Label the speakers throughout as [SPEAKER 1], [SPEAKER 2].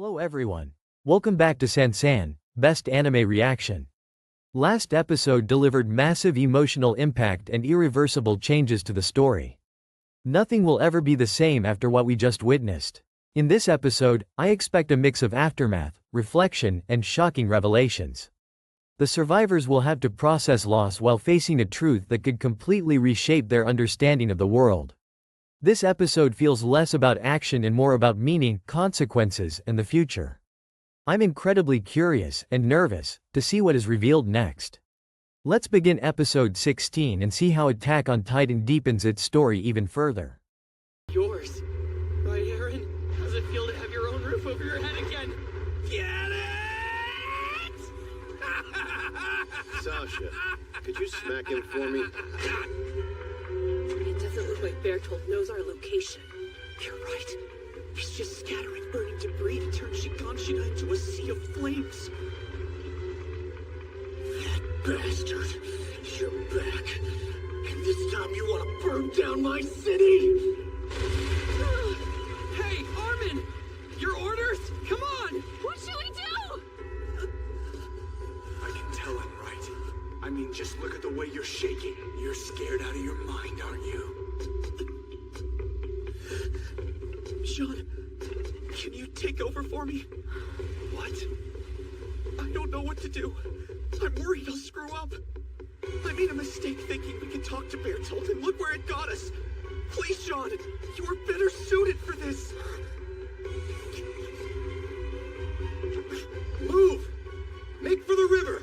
[SPEAKER 1] Hello everyone. Welcome back to Sansan, Best Anime Reaction. Last episode delivered massive emotional impact and irreversible changes to the story. Nothing will ever be the same after what we just witnessed. In this episode, I expect a mix of aftermath, reflection, and shocking revelations. The survivors will have to process loss while facing a truth that could completely reshape their understanding of the world. This episode feels less about action and more about meaning, consequences, and the future. I'm incredibly curious and nervous to see what is revealed next. Let's begin episode 16 and see how Attack on Titan deepens its story even further.
[SPEAKER 2] Yours, right, Eren? How's it feel to have your own roof over your head again? Get it!
[SPEAKER 3] Sasha, could you smack him for me?
[SPEAKER 4] It doesn't look like Bertolt knows our location.
[SPEAKER 2] You're right. He's just scattering burning debris to turn Shiganshina into a sea of flames. That bastard! You're back. And this time you want to burn down my city! Hey, Armin! Your orders? Come on!
[SPEAKER 4] What should we do?
[SPEAKER 5] I can tell I'm right. I mean, just look at the way you're shaking. You're scared out of your mind, aren't you?
[SPEAKER 2] Sean, can you take over for me?
[SPEAKER 5] What?
[SPEAKER 2] I don't know what to do. I'm worried I'll screw up. I made a mistake thinking we could talk to Bertolt, and look where it got us. Please, Sean, you are better suited for this.
[SPEAKER 3] Move! Make for the river!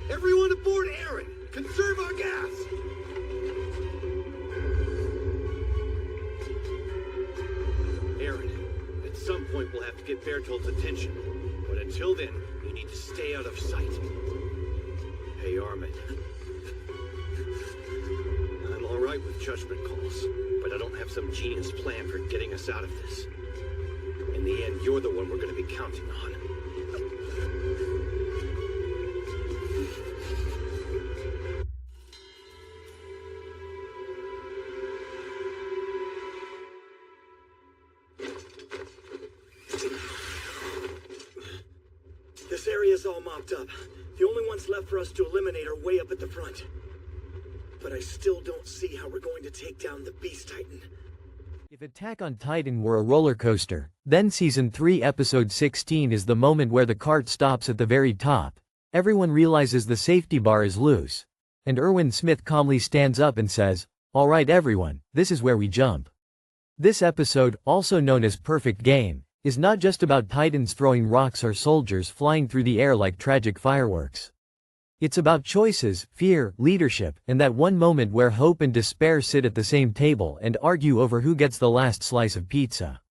[SPEAKER 3] Everyone aboard Eren! Conserve our gas! Eren, at some point we'll have to get Bertolt's attention. But until then, you need to stay out of sight. Hey, Armin. I'm alright with judgment calls, but I don't have some genius plan for getting us out of this. In the end, you're the one we're gonna be counting on.
[SPEAKER 2] This area's all mopped up. The only ones left for us to eliminate are way up at the front. But I still don't see how we're going to take down the Beast Titan.
[SPEAKER 1] If Attack on Titan were a roller coaster, then Season 3 Episode 16 is the moment where the cart stops at the very top. Everyone realizes the safety bar is loose. And Erwin Smith calmly stands up and says, "Alright everyone, this is where we jump." This episode, also known as Perfect Game, is not just about Titans throwing rocks or soldiers flying through the air like tragic fireworks. It's about choices, fear, leadership, and that one moment where hope and despair sit at the same table and argue over who gets the last slice of pizza.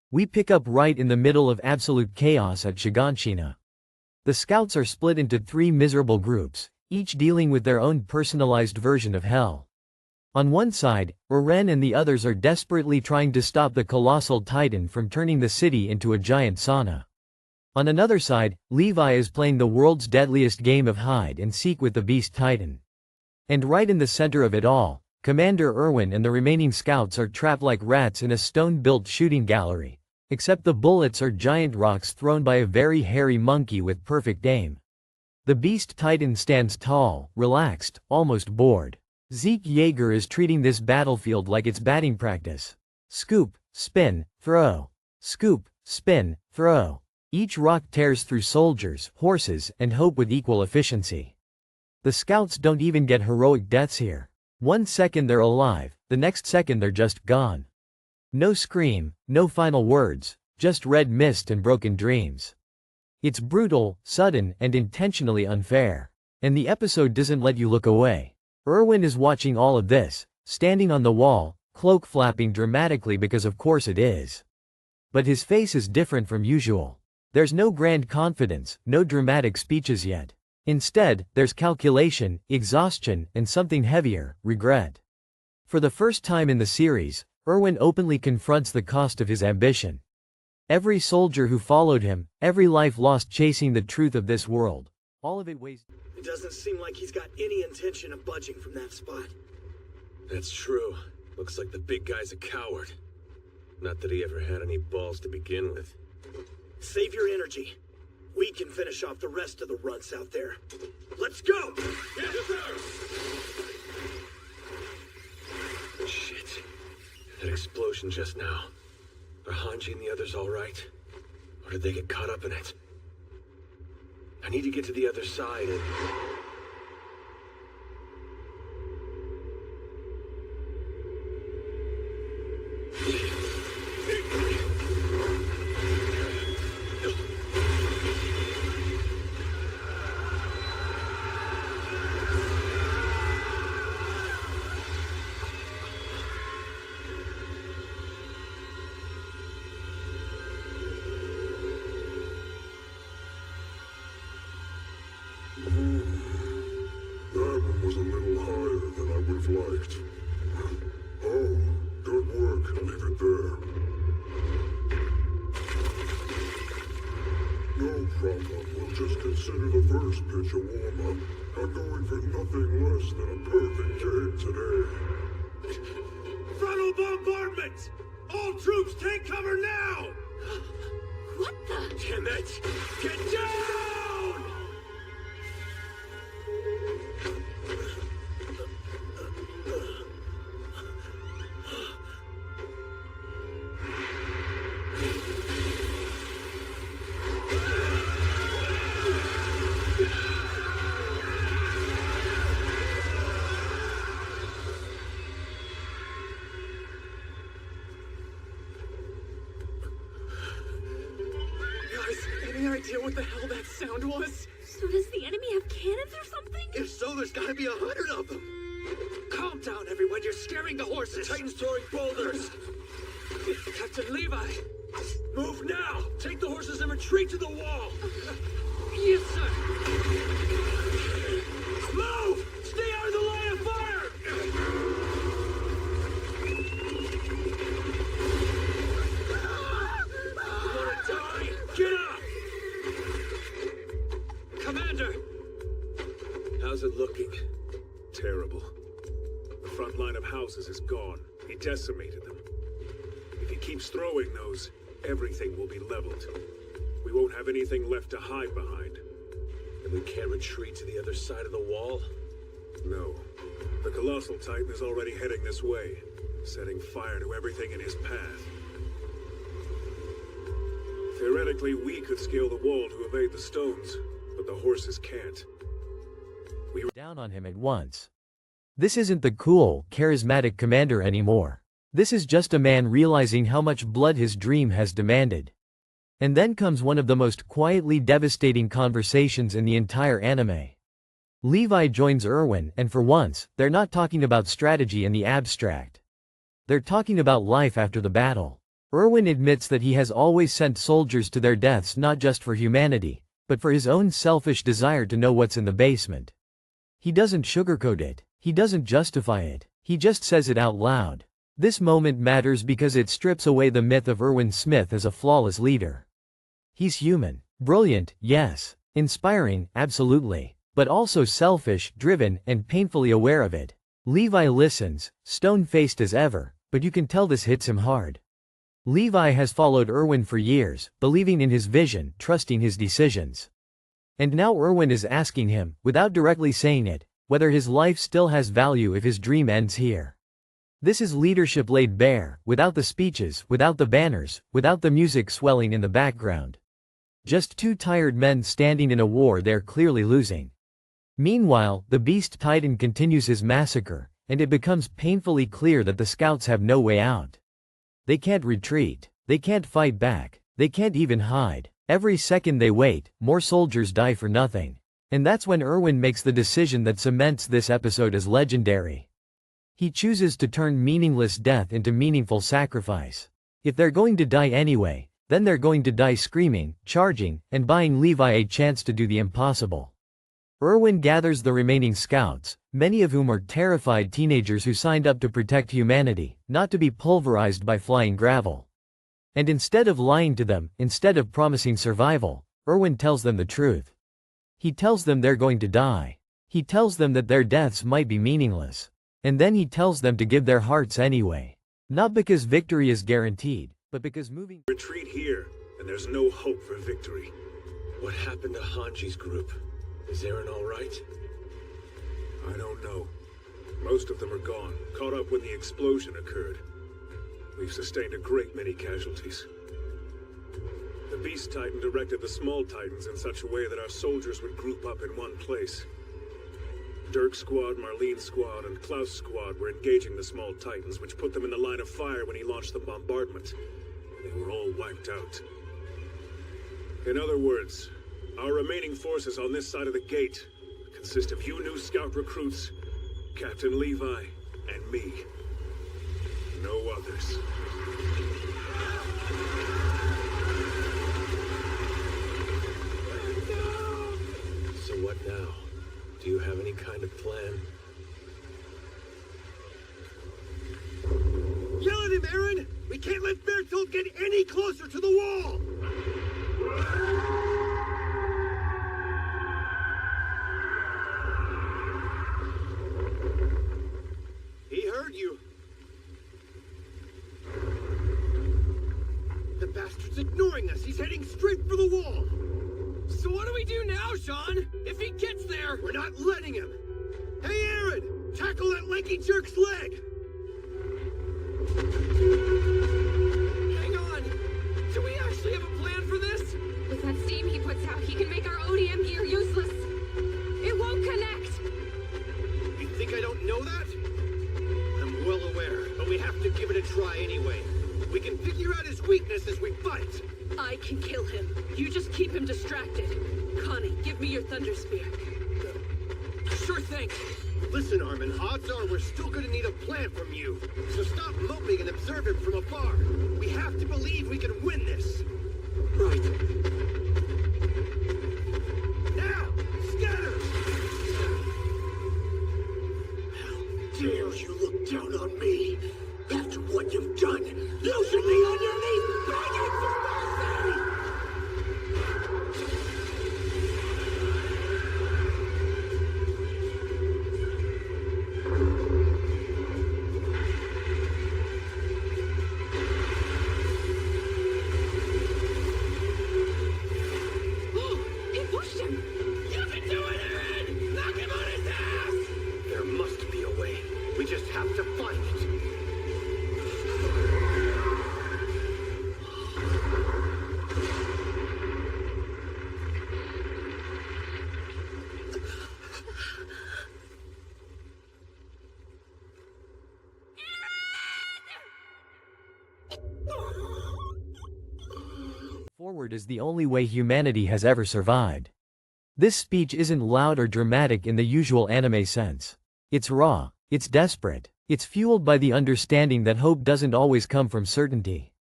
[SPEAKER 1] We pick up right in the middle of absolute chaos at Shiganshina. The scouts are split into 3 miserable groups, each dealing with their own personalized version of hell. On one side, Eren and the others are desperately trying to stop the colossal Titan from turning the city into a giant sauna. On another side, Levi is playing the world's deadliest game of hide and seek with the Beast Titan. And right in the center of it all, Commander Erwin and the remaining scouts are trapped like rats in a stone-built shooting gallery, except the bullets are giant rocks thrown by a very hairy monkey with perfect aim. The Beast Titan stands tall, relaxed, almost bored. Zeke Yeager is treating this battlefield like it's batting practice. Scoop, spin, throw. Scoop, spin, throw. Each rock tears through soldiers, horses, and hope with equal efficiency. The scouts don't even get heroic deaths here. One second they're alive, the next second they're just gone. No scream, no final words, just red mist and broken dreams. It's brutal, sudden, and intentionally unfair. And the episode doesn't let you look away. Erwin is watching all of this, standing on the wall, cloak flapping dramatically because of course it is. But his face is different from usual. There's no grand confidence, no dramatic speeches yet. Instead, there's calculation, exhaustion, and something heavier, regret. For the first time in the series, Erwin openly confronts the cost of his ambition. Every soldier who followed him, every life lost chasing the truth of this world, all of it weighs.
[SPEAKER 2] It doesn't seem like he's got any intention of budging from that spot.
[SPEAKER 3] That's true. Looks like the big guy's a coward. Not that he ever had any balls to begin with.
[SPEAKER 2] Save your energy. We can finish off the rest of the runts out there. Let's go! Yes, sir!
[SPEAKER 3] Shit. That explosion just now. Are Hanji and the others all right? Or did they get caught up in it? I need to get to the other side and...
[SPEAKER 6] That one was a little higher than I would have liked. Oh, good work. I'll leave it there. No problem. We'll just consider the first pitch a warm-up. I'm going for nothing less than a perfect game today.
[SPEAKER 2] Frontal bombardment! All troops take cover now!
[SPEAKER 4] What the?
[SPEAKER 2] Damn it! Get down! Guys, any idea what the hell that sound was?
[SPEAKER 4] So does the enemy have cannons or something?
[SPEAKER 2] If so, there's gotta be 100 of them. Calm down, everyone. You're scaring the horses.
[SPEAKER 3] Titan's throwing boulders!
[SPEAKER 2] Captain Levi!
[SPEAKER 3] Move now! Take the horses and retreat to the wall!
[SPEAKER 2] Yes, sir!
[SPEAKER 3] Move! Stay out of the line of fire! You wanna die? Get up!
[SPEAKER 2] Commander!
[SPEAKER 3] How's it looking?
[SPEAKER 5] Terrible. The front line of houses is gone. He decimated them. If he keeps throwing those, everything will be leveled. We won't have anything left to hide behind.
[SPEAKER 3] And we can't retreat to the other side of the wall?
[SPEAKER 5] No. The Colossal Titan is already heading this way, setting fire to everything in his path. Theoretically, we could scale the wall to evade the stones, but the horses can't.
[SPEAKER 1] Down on him at once. This isn't the cool, charismatic commander anymore. This is just a man realizing how much blood his dream has demanded. And then comes one of the most quietly devastating conversations in the entire anime. Levi joins Erwin, and for once, they're not talking about strategy in the abstract. They're talking about life after the battle. Erwin admits that he has always sent soldiers to their deaths not just for humanity, but for his own selfish desire to know what's in the basement. He doesn't sugarcoat it. He doesn't justify it. He just says it out loud. This moment matters because it strips away the myth of Erwin Smith as a flawless leader. He's human. Brilliant, yes. Inspiring, absolutely. But also selfish, driven, and painfully aware of it. Levi listens, stone-faced as ever, but you can tell this hits him hard. Levi has followed Erwin for years, believing in his vision, trusting his decisions. And now Erwin is asking him, without directly saying it, whether his life still has value if his dream ends here. This is leadership laid bare, without the speeches, without the banners, without the music swelling in the background. Just two tired men standing in a war they're clearly losing. Meanwhile, the Beast Titan continues his massacre, and it becomes painfully clear that the scouts have no way out. They can't retreat. They can't fight back. They can't even hide. Every second they wait, more soldiers die for nothing. And that's when Erwin makes the decision that cements this episode as legendary. He chooses to turn meaningless death into meaningful sacrifice. If they're going to die anyway, then they're going to die screaming, charging, and buying Levi a chance to do the impossible. Erwin gathers the remaining scouts, many of whom are terrified teenagers who signed up to protect humanity, not to be pulverized by flying gravel. And instead of lying to them, instead of promising survival, Erwin tells them the truth. He tells them they're going to die. He tells them that their deaths might be meaningless. And then he tells them to give their hearts anyway. Not because victory is guaranteed, but because moving
[SPEAKER 5] Retreat here. and there's no hope for victory.
[SPEAKER 3] What happened to Hanji's group? Is Eren all right?
[SPEAKER 5] I don't know. Most of them are gone, caught up when the explosion occurred. We've sustained a great many casualties. The Beast Titan directed the small Titans in such a way that our soldiers would group up in one place. Dirk's squad, Marlene's squad, and Klaus' squad were engaging the small Titans, which put them in the line of fire when he launched the bombardment. They were all wiped out. In other words, our remaining forces on this side of the gate consist of you new scout recruits, Captain Levi, and me. No others.
[SPEAKER 3] So what now? Do you have any kind of plan?
[SPEAKER 2] Yell at him, Eren! We can't let Bertolt get any closer to the wall! He heard you. The bastard's ignoring us. He's heading straight for the wall.
[SPEAKER 7] So what do we do now, Sean? If he gets there?
[SPEAKER 2] We're not letting him. Hey, Eren! Tackle that lanky jerk's leg!
[SPEAKER 7] Hang on. Do we actually have a plan for this?
[SPEAKER 4] With that steam he puts out, he can make our ODM gear useless. It won't connect.
[SPEAKER 2] You think I don't know that? I'm well aware, but we have to give it a try anyway. We can figure out his weakness as we fight.
[SPEAKER 8] I can kill him. You just keep him distracted. Connie, give me your Thunder Spear.
[SPEAKER 7] Sure thing.
[SPEAKER 2] Listen, Armin, odds are we're still gonna need a plan from you. So stop moping and observe him from afar. We have to believe we can win this. Right. Now, scatter! How dare you look down on me? After what you've done, you should be on your knees begging for mercy!
[SPEAKER 8] He pushed him!
[SPEAKER 7] You can do it, Eren! Knock him on his ass!
[SPEAKER 2] There must be a way. We just have to find it.
[SPEAKER 1] Forward is the only way humanity has ever survived. This speech isn't loud or dramatic in the usual anime sense. It's raw, it's desperate, it's fueled by the understanding that hope doesn't always come from certainty.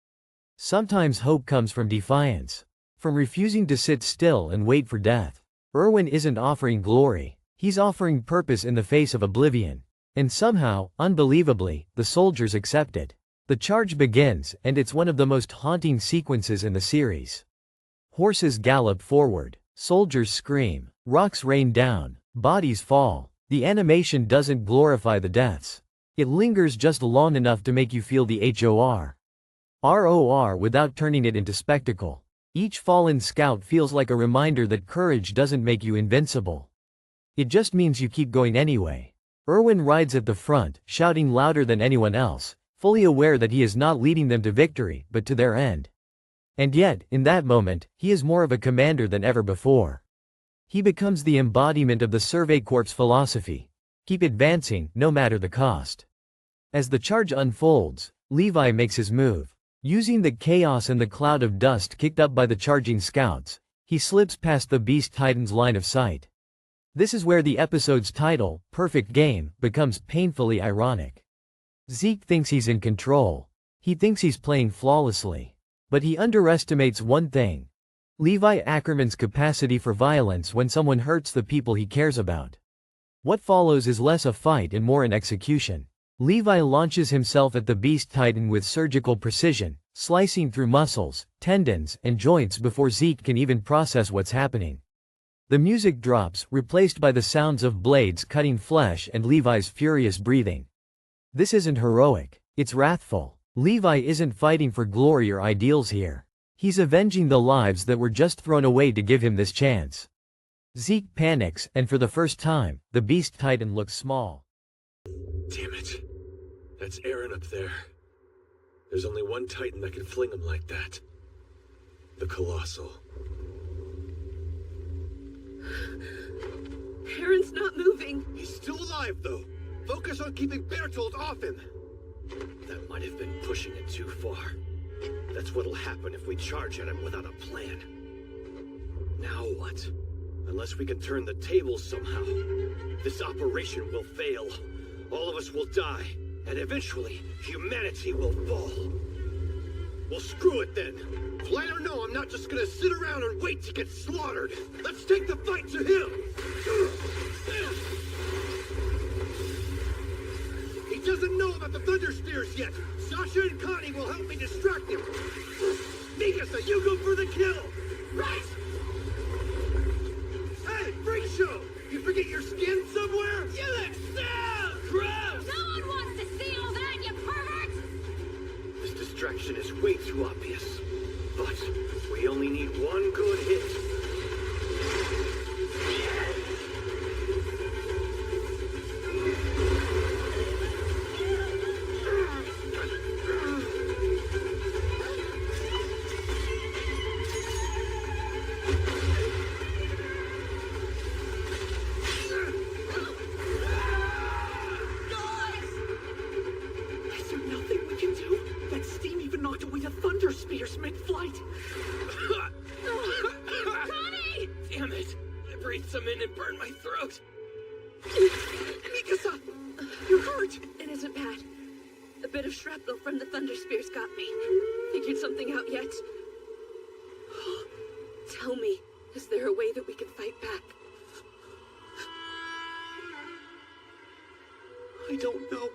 [SPEAKER 1] Sometimes hope comes from defiance, from refusing to sit still and wait for death. Erwin isn't offering glory, he's offering purpose in the face of oblivion. And somehow, unbelievably, the soldiers accept it. The charge begins, and it's one of the most haunting sequences in the series. Horses gallop forward, soldiers scream, rocks rain down, bodies fall. The animation doesn't glorify the deaths. It lingers just long enough to make you feel the ROR without turning it into spectacle. Each fallen scout feels like a reminder that courage doesn't make you invincible. It just means you keep going anyway. Erwin rides at the front, shouting louder than anyone else, fully aware that he is not leading them to victory, but to their end. And yet, in that moment, he is more of a commander than ever before. He becomes the embodiment of the Survey Corps' philosophy. Keep advancing, no matter the cost. As the charge unfolds, Levi makes his move. Using the chaos and the cloud of dust kicked up by the charging scouts, he slips past the Beast Titan's line of sight. This is where the episode's title, Perfect Game, becomes painfully ironic. Zeke thinks he's in control. He thinks he's playing flawlessly. But he underestimates one thing: Levi Ackerman's capacity for violence when someone hurts the people he cares about. What follows is less a fight and more an execution. Levi launches himself at the Beast Titan with surgical precision, slicing through muscles, tendons, and joints before Zeke can even process what's happening. The music drops, replaced by the sounds of blades cutting flesh and Levi's furious breathing. This isn't heroic, it's wrathful. Levi isn't fighting for glory or ideals here. He's avenging the lives that were just thrown away to give him this chance. Zeke panics, and for the first time, the Beast Titan looks small.
[SPEAKER 3] Damn it. That's Eren up there. There's only one Titan that can fling him like that. The Colossal.
[SPEAKER 8] Eren's not moving.
[SPEAKER 2] He's still alive, though. Focus on keeping Bertolt off him.
[SPEAKER 3] That might have been pushing it too far. That's what'll happen if we charge at him without a plan. Now what? Unless we can turn the tables somehow, this operation will fail. All of us will die, and eventually, humanity will fall.
[SPEAKER 2] Well, screw it then. Plan or no, I'm not just gonna sit around and wait to get slaughtered. Let's take the fight to him. He doesn't know about the Thunder Spears yet. Sasha and Connie will help me distract him. Mikasa, you go for the kill.
[SPEAKER 4] Right!
[SPEAKER 2] Hey, Freak Show! You forget your skin somewhere?
[SPEAKER 7] You look so gross!
[SPEAKER 4] No one wants to see all that, you pervert!
[SPEAKER 3] This distraction is way too obvious. But we only need one good hit.
[SPEAKER 2] Is there nothing we can do? That steam even knocked away the Thunder Spears mid-flight.
[SPEAKER 4] Connie!
[SPEAKER 7] Damn it! I breathed some in and burned my throat.
[SPEAKER 2] Mikasa, you're hurt.
[SPEAKER 8] It isn't bad. A bit of shrapnel from the Thunder Spears got me. Figured something out yet? Tell me, is there a way that we can fight back?
[SPEAKER 2] I don't know.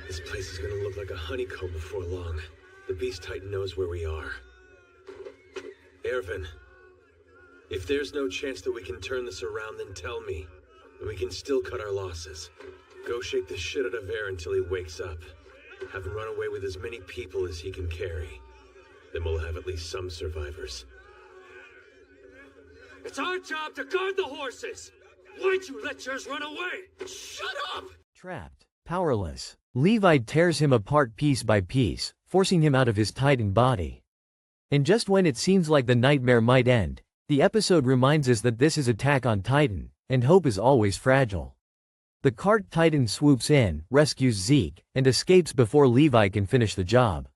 [SPEAKER 3] This place is gonna look like a honeycomb before long. The Beast Titan knows where we are. Erwin, if there's no chance that we can turn this around, then tell me. And we can still cut our losses. Go shake the shit out of Eren until he wakes up. Have him run away with as many people as he can carry. Then we'll have at least some survivors.
[SPEAKER 7] It's our job to guard the horses! Why'd you let yours run away?
[SPEAKER 2] Shut up!
[SPEAKER 1] Trapped, powerless, Levi tears him apart piece by piece, forcing him out of his Titan body. And just when it seems like the nightmare might end, the episode reminds us that this is Attack on Titan, and hope is always fragile. The cart Titan swoops in, rescues Zeke, and escapes before Levi can finish the job.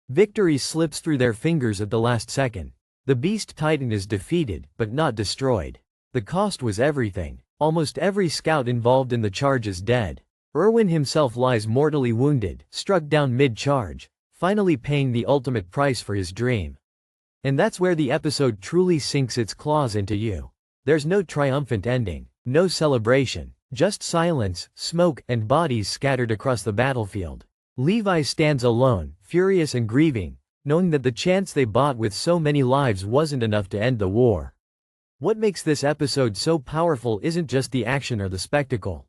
[SPEAKER 1] Victory slips through their fingers at the last second. The Beast Titan is defeated, but not destroyed. The cost was everything. Almost every scout involved in the charge is dead. Erwin himself lies mortally wounded, struck down mid-charge, finally paying the ultimate price for his dream. And that's where the episode truly sinks its claws into you. There's no triumphant ending, no celebration, just silence, smoke, and bodies scattered across the battlefield. Levi stands alone, furious and grieving, knowing that the chance they bought with so many lives wasn't enough to end the war. What makes this episode so powerful isn't just the action or the spectacle.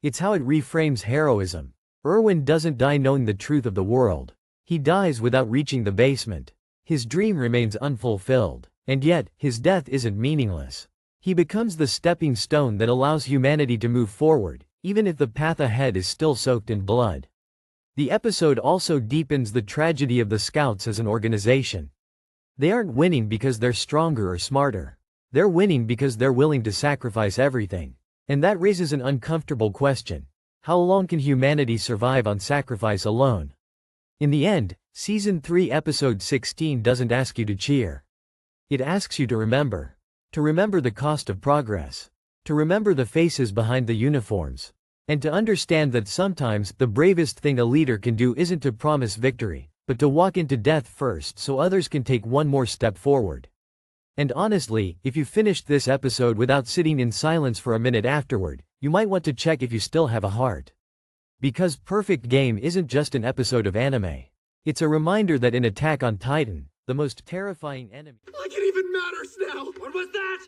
[SPEAKER 1] It's how it reframes heroism. Erwin doesn't die knowing the truth of the world. He dies without reaching the basement. His dream remains unfulfilled. And yet, his death isn't meaningless. He becomes the stepping stone that allows humanity to move forward, even if the path ahead is still soaked in blood. The episode also deepens the tragedy of the Scouts as an organization. They aren't winning because they're stronger or smarter. They're winning because they're willing to sacrifice everything. And that raises an uncomfortable question. How long can humanity survive on sacrifice alone? In the end, Season 3 Episode 16 doesn't ask you to cheer. It asks you to remember. To remember the cost of progress. To remember the faces behind the uniforms. And to understand that sometimes the bravest thing a leader can do isn't to promise victory, but to walk into death first so others can take one more step forward. And honestly, if you finished this episode without sitting in silence for a minute afterward, you might want to check if you still have a heart. Because Perfect Game isn't just an episode of anime. It's a reminder that in Attack on Titan, the most terrifying enemy—
[SPEAKER 2] Like it even matters now! What was that?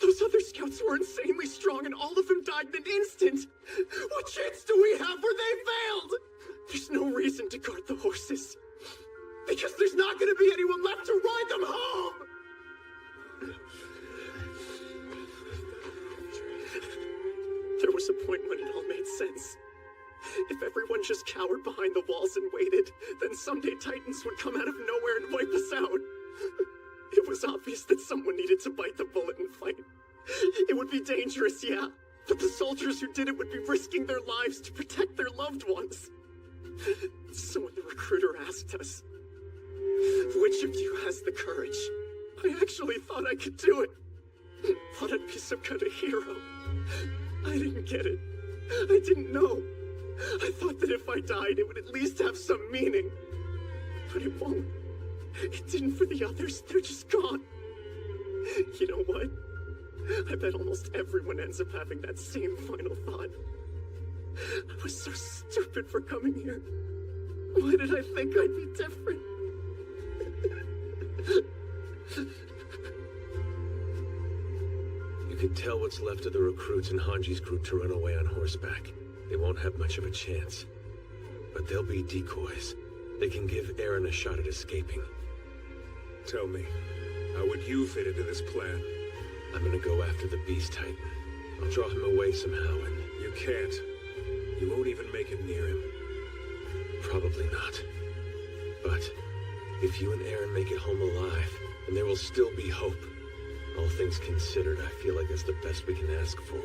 [SPEAKER 2] Those other scouts were insanely strong and all of them died in an instant! What chance do we have where they failed? There's no reason to guard the horses. Because there's not gonna be anyone left to ride them home! There was a point when it all made sense. If everyone just cowered behind the walls and waited, then someday Titans would come out of nowhere and wipe us out. It was obvious that someone needed to bite the bullet and fight. It would be dangerous, yeah, but the soldiers who did it would be risking their lives to protect their loved ones. So when the recruiter asked us, which of you has the courage? I actually thought I could do it. Thought I'd be some kind of hero. I didn't get it. I didn't know. I thought that if I died, it would at least have some meaning. But it won't. It didn't for the others. They're just gone. You know what? I bet almost everyone ends up having that same final thought. I was so stupid for coming here. Why did I think I'd be different?
[SPEAKER 3] You can tell what's left of the recruits in Hanji's group to run away on horseback. They won't have much of a chance. But they'll be decoys. They can give Eren a shot at escaping.
[SPEAKER 5] Tell me, how would you fit into this plan?
[SPEAKER 3] I'm gonna go after the Beast Titan. I'll draw him away somehow and...
[SPEAKER 5] You can't. You won't even make it near him.
[SPEAKER 3] Probably not. But if you and Eren make it home alive, then there will still be hope. All things considered, I feel like that's the best we can ask for.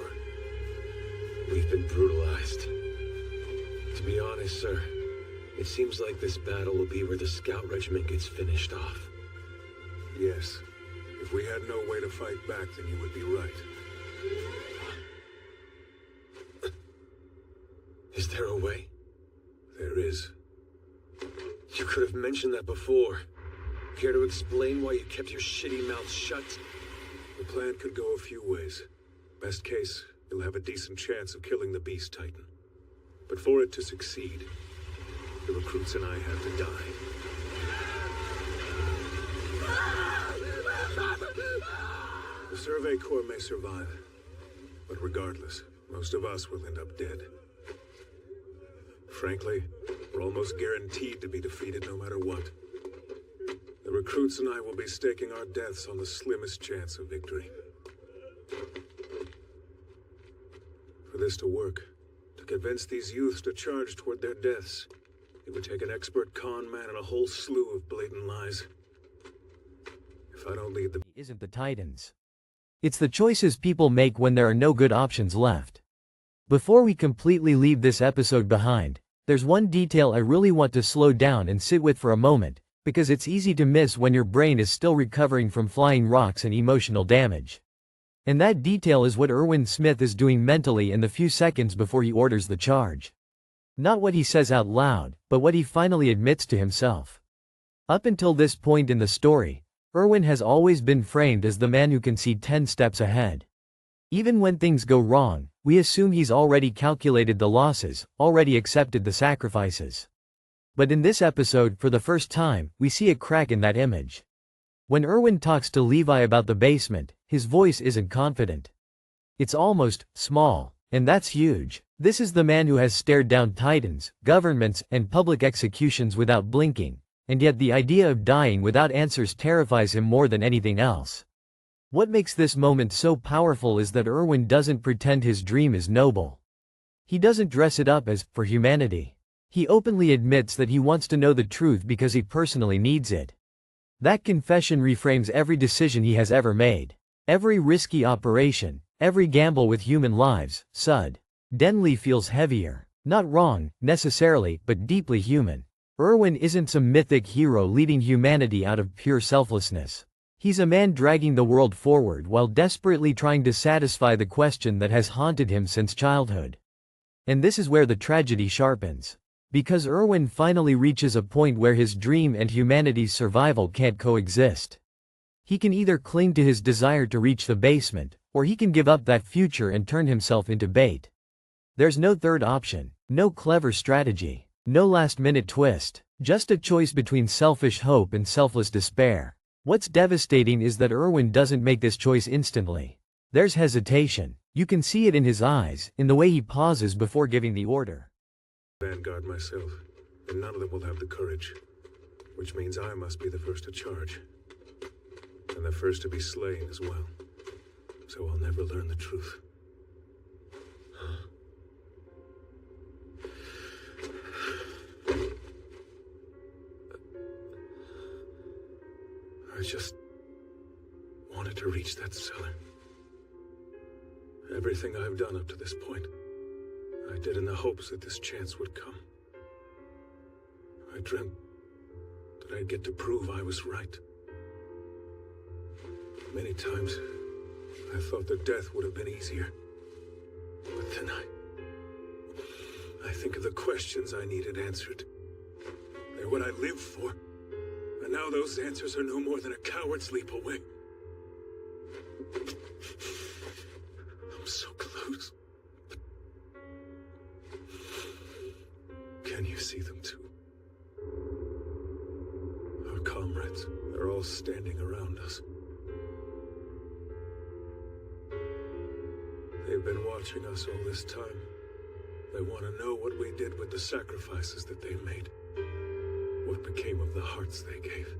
[SPEAKER 3] We've been brutalized. To be honest, sir, it seems like this battle will be where the Scout Regiment gets finished off.
[SPEAKER 5] Yes. If we had no way to fight back, then you would be right.
[SPEAKER 3] Is there a way?
[SPEAKER 5] There is.
[SPEAKER 3] You could have mentioned that before. Care to explain why you kept your shitty mouth shut?
[SPEAKER 5] The plan could go a few ways. Best case, you'll have a decent chance of killing the Beast Titan. But for it to succeed, the recruits and I have to die. The Survey Corps may survive, but regardless, most of us will end up dead. Frankly, we're almost guaranteed to be defeated no matter what. The recruits and I will be staking our deaths on the slimmest chance of victory. For this to work, to convince these youths to charge toward their deaths, it would take an expert con man and a whole slew of blatant lies. If I don't lead the...
[SPEAKER 1] Isn't the Titans. It's the choices people make when there are no good options left. Before we completely leave this episode behind, there's one detail I really want to slow down and sit with for a moment, because it's easy to miss when your brain is still recovering from flying rocks and emotional damage. And that detail is what Erwin Smith is doing mentally in the few seconds before he orders the charge. Not what he says out loud, but what he finally admits to himself. Up until this point in the story, Erwin has always been framed as the man who can see 10 steps ahead. Even when things go wrong, we assume he's already calculated the losses, already accepted the sacrifices. But in this episode, for the first time, we see a crack in that image. When Erwin talks to Levi about the basement, his voice isn't confident. It's almost small, and that's huge. This is the man who has stared down titans, governments, and public executions without blinking, and yet the idea of dying without answers terrifies him more than anything else. What makes this moment so powerful is that Erwin doesn't pretend his dream is noble. He doesn't dress it up as, for humanity. He openly admits that he wants to know the truth because he personally needs it. That confession reframes every decision he has ever made. Every risky operation, every gamble with human lives, suddenly feels heavier. Not wrong, necessarily, but deeply human. Erwin isn't some mythic hero leading humanity out of pure selflessness. He's a man dragging the world forward while desperately trying to satisfy the question that has haunted him since childhood. And this is where the tragedy sharpens. Because Erwin finally reaches a point where his dream and humanity's survival can't coexist. He can either cling to his desire to reach the basement, or he can give up that future and turn himself into bait. There's no third option, no clever strategy, no last-minute twist, just a choice between selfish hope and selfless despair. What's devastating is that Erwin doesn't make this choice instantly. There's hesitation. You can see it in his eyes, in the way he pauses before giving the order.
[SPEAKER 5] Vanguard myself, and none of them will have the courage. Which means I must be the first to charge. And the first to be slain as well. So I'll never learn the truth. I just wanted to reach that cellar. Everything I've done up to this point, I did in the hopes that this chance would come. I dreamt that I'd get to prove I was right. Many times, I thought that death would have been easier. But then I think of the questions I needed answered. They're what I lived for. And now those answers are no more than a coward's leap away. I'm so close. But can you see them too? Our comrades, they're all standing around us. They've been watching us all this time. They want to know what we did with the sacrifices that they made. What became of the hearts they gave.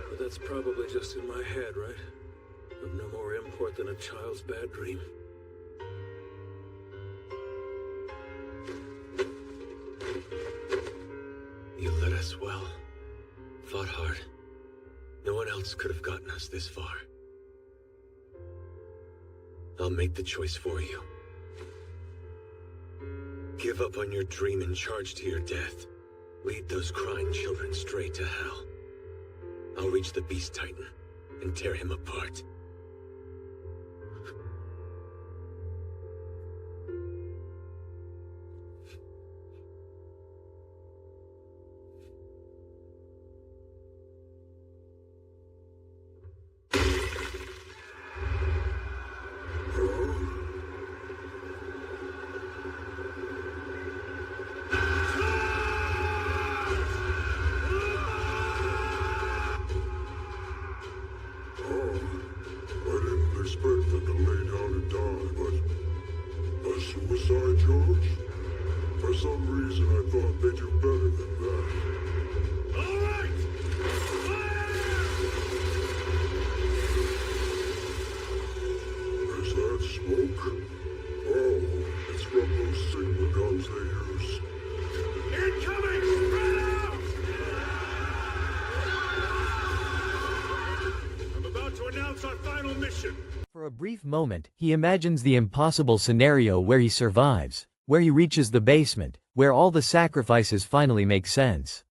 [SPEAKER 5] But that's probably just in my head, right? Of no more import than a child's bad dream.
[SPEAKER 3] You led us well. Fought hard. No one else could have gotten us this far. I'll make the choice for you. Give up on your dream and charge to your death. Lead those crying children straight to hell. I'll reach the Beast Titan and tear him apart.
[SPEAKER 6] Suicide charge? For some reason I thought they do better than that. All right! Is that smoke? Oh, it's from those signal guns they use. Incoming! Spread out! I'm about to announce our final mission.
[SPEAKER 1] For a brief moment, he imagines the impossible scenario where he survives, where he reaches the basement, where all the sacrifices finally make sense.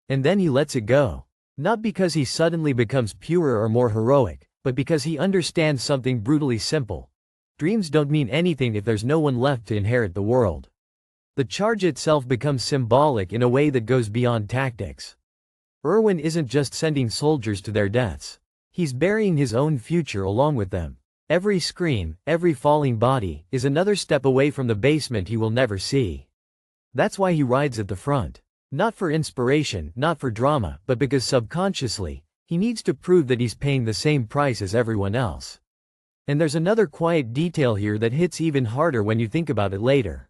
[SPEAKER 1] And then he lets it go. Not because he suddenly becomes purer or more heroic, but because he understands something brutally simple. Dreams don't mean anything if there's no one left to inherit the world. The charge itself becomes symbolic in a way that goes beyond tactics. Erwin isn't just sending soldiers to their deaths. He's burying his own future along with them. Every scream, every falling body, is another step away from the basement he will never see. That's why he rides at the front. Not for inspiration, not for drama, but because subconsciously, he needs to prove that he's paying the same price as everyone else. And there's another quiet detail here that hits even harder when you think about it later.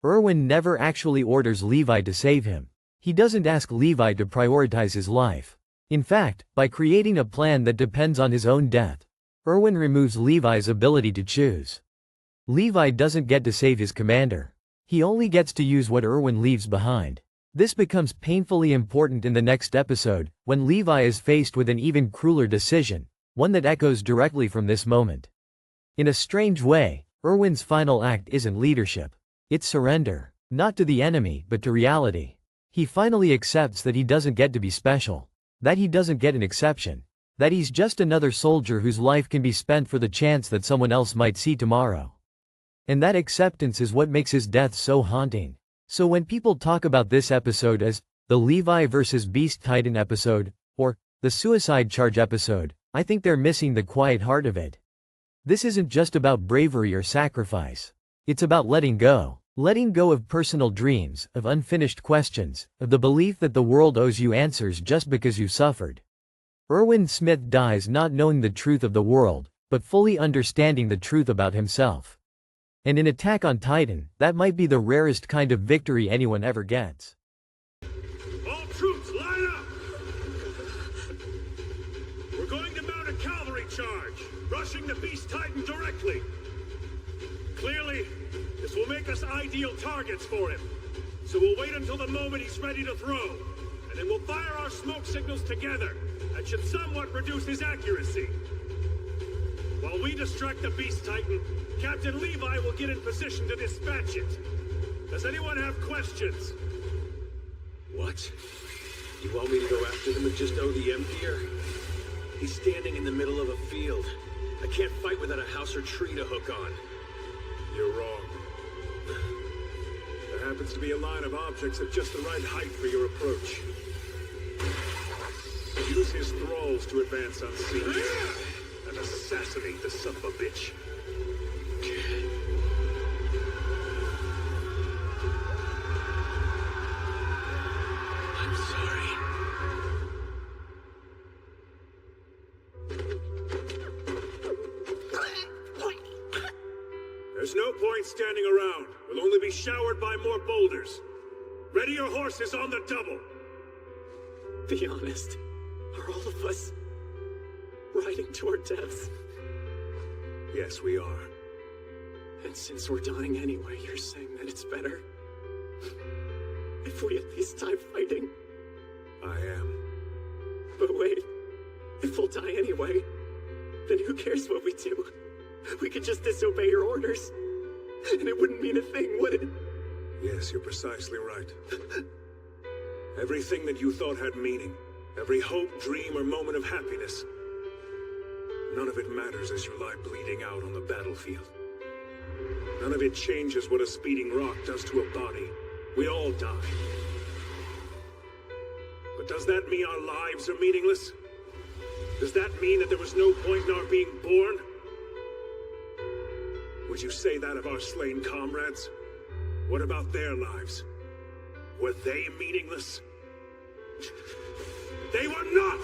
[SPEAKER 1] Erwin never actually orders Levi to save him. He doesn't ask Levi to prioritize his life. In fact, by creating a plan that depends on his own death, Erwin removes Levi's ability to choose. Levi doesn't get to save his commander. He only gets to use what Erwin leaves behind. This becomes painfully important in the next episode, when Levi is faced with an even crueler decision, one that echoes directly from this moment. In a strange way, Erwin's final act isn't leadership. It's surrender, not to the enemy, but to reality. He finally accepts that he doesn't get to be special, that he doesn't get an exception, That he's just another soldier whose life can be spent for the chance that someone else might see tomorrow. And that acceptance is what makes his death so haunting. So when people talk about this episode as the Levi vs. Beast Titan episode, or the suicide charge episode, I think they're missing the quiet heart of it. This isn't just about bravery or sacrifice. It's about letting go. Letting go of personal dreams, of unfinished questions, of the belief that the world owes you answers just because you suffered. Erwin Smith dies not knowing the truth of the world, but fully understanding the truth about himself. And in Attack on Titan, that might be the rarest kind of victory anyone ever gets.
[SPEAKER 5] All troops, line up! We're going to mount a cavalry charge, rushing the Beast Titan directly. Clearly, this will make us ideal targets for him. So we'll wait until the moment he's ready to throw, and then we'll fire our smoke signals together. That should somewhat reduce his accuracy. While we distract the Beast Titan, Captain Levi will get in position to dispatch it. Does anyone have questions?
[SPEAKER 3] What? You want me to go after the Magisto the Empire? He's standing in the middle of a field. I can't fight without a house or tree to hook on.
[SPEAKER 5] You're wrong. There happens to be a line of objects at just the right height for your approach. Use his thralls to advance unseen and assassinate the son of a bitch.
[SPEAKER 3] I'm sorry.
[SPEAKER 5] There's no point standing around. We'll only be showered by more boulders. Ready your horses on the double.
[SPEAKER 2] Be honest. Are all of us riding to our deaths?
[SPEAKER 5] Yes, we are.
[SPEAKER 2] And since we're dying anyway, you're saying that it's better? If we at least die fighting?
[SPEAKER 5] I am.
[SPEAKER 2] But wait, if we'll die anyway, then who cares what we do? We could just disobey your orders, and it wouldn't mean a thing, would it?
[SPEAKER 5] Yes, you're precisely right. Everything that you thought had meaning, every hope, dream, or moment of happiness, none of it matters as you lie bleeding out on the battlefield. None of it changes what a speeding rock does to a body. We all die. But does that mean our lives are meaningless? Does that mean that there was no point in our being born? Would you say that of our slain comrades? What about their lives? Were they meaningless? They were not!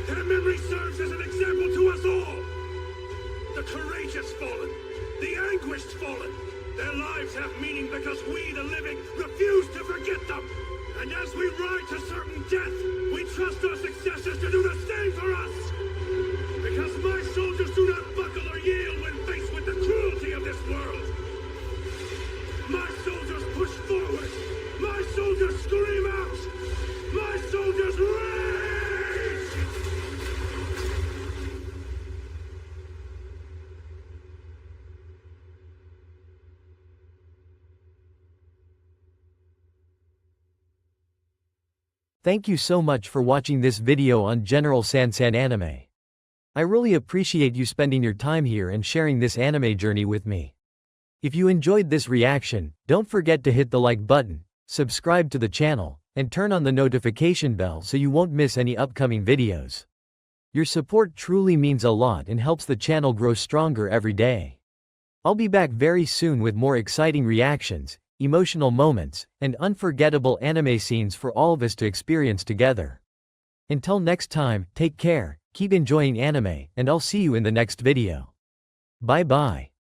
[SPEAKER 5] Their memory serves as an example to us all! The courageous fallen, the anguished fallen, their lives have meaning because we, the living, refuse to forget them! And as we ride to certain death, we trust our successors to do the same for us! Because my soldiers do not buckle or yield when faced with the cruelty of this world! My soldiers push forward! My soldiers scream out! My soldiers rage!
[SPEAKER 1] Thank you so much for watching this video on General Sansan Anime. I really appreciate you spending your time here and sharing this anime journey with me. If you enjoyed this reaction, don't forget to hit the like button, subscribe to the channel, and turn on the notification bell so you won't miss any upcoming videos. Your support truly means a lot and helps the channel grow stronger every day. I'll be back very soon with more exciting reactions, emotional moments, and unforgettable anime scenes for all of us to experience together. Until next time, take care, keep enjoying anime, and I'll see you in the next video. Bye bye.